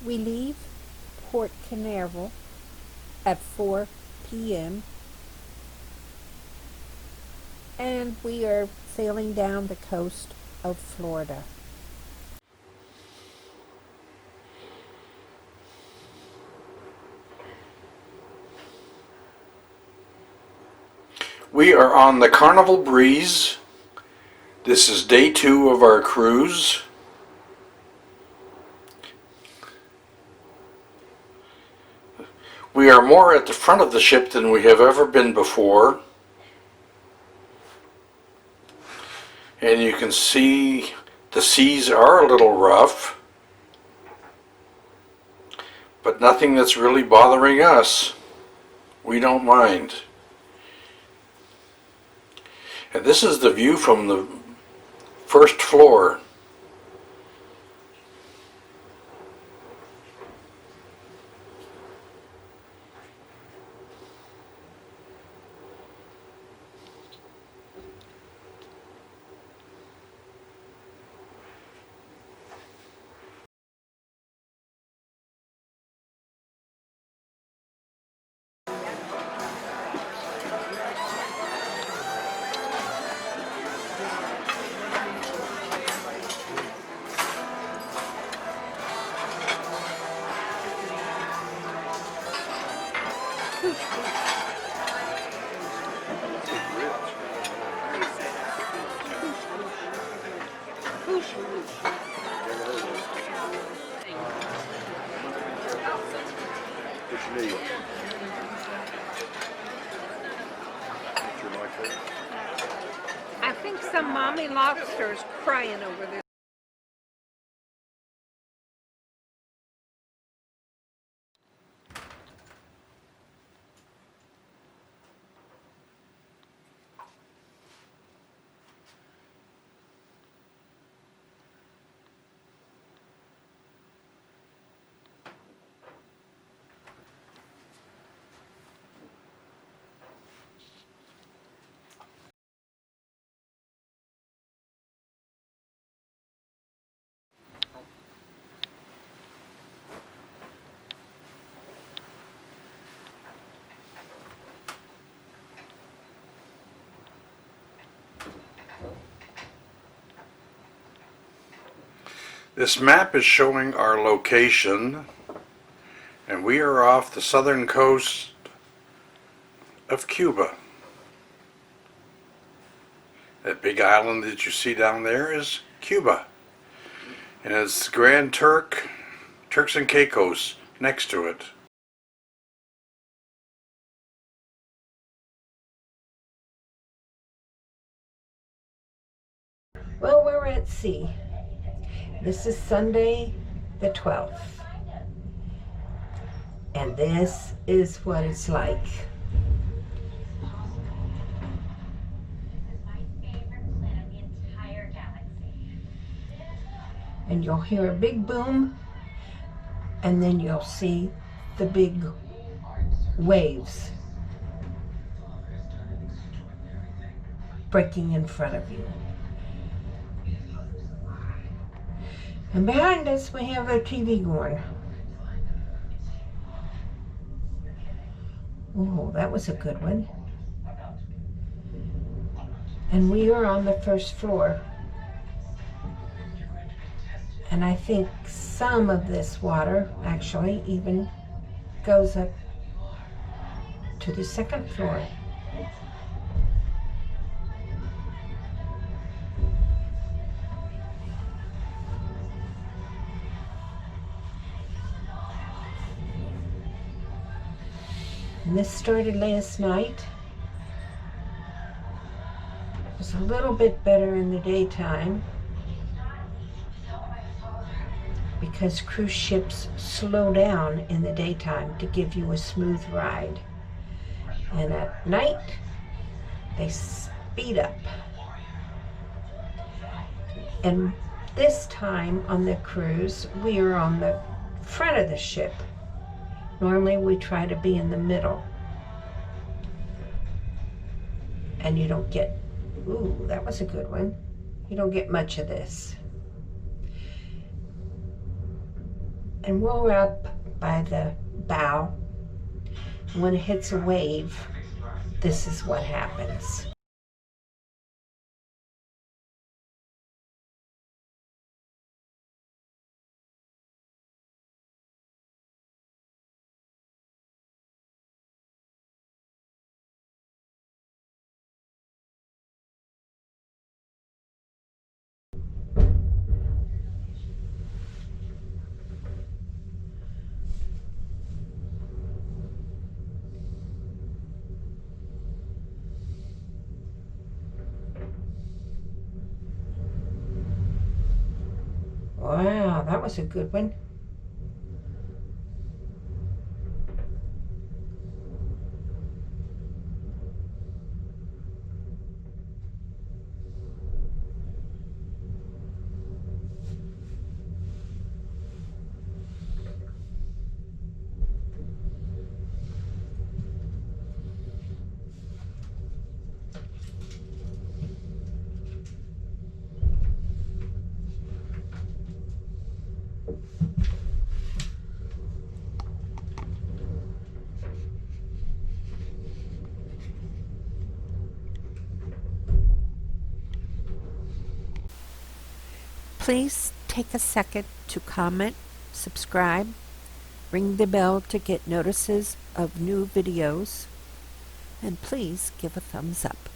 We leave Port Canaveral at 4 p.m. and we are sailing down the coast of Florida. We are on the Carnival Breeze. This is day 2 of our cruise. We are more at the front of the ship than we have ever been before. And you can see the seas are a little rough, but nothing that's really bothering us. We don't mind. And this is the view from the first floor. I think some mommy lobster is crying over this. This map is showing our location, and we are off the southern coast of Cuba. That big island that you see down there is Cuba, and it's Grand Turks and Caicos next to it. Well, we're at sea. This is Sunday the 12th. And this is what it's like. And you'll hear a big boom, and then you'll see the big waves breaking in front of you. And behind us we have a TV going. Oh, that was a good one. And we are on the first floor. And I think some of this water actually even goes up to the second floor. And this started last night. It was a little bit better in the daytime because cruise ships slow down in the daytime to give you a smooth ride. And at night, they speed up. And this time on the cruise, we are on the front of the ship. Normally we try to be in the middle. And you don't get, ooh, that was a good one. You don't get much of this. And we're up by the bow. When it hits a wave, this is what happens. Wow, that was a good one. Please take a second to comment, subscribe, ring the bell to get notices of new videos, and please give a thumbs up.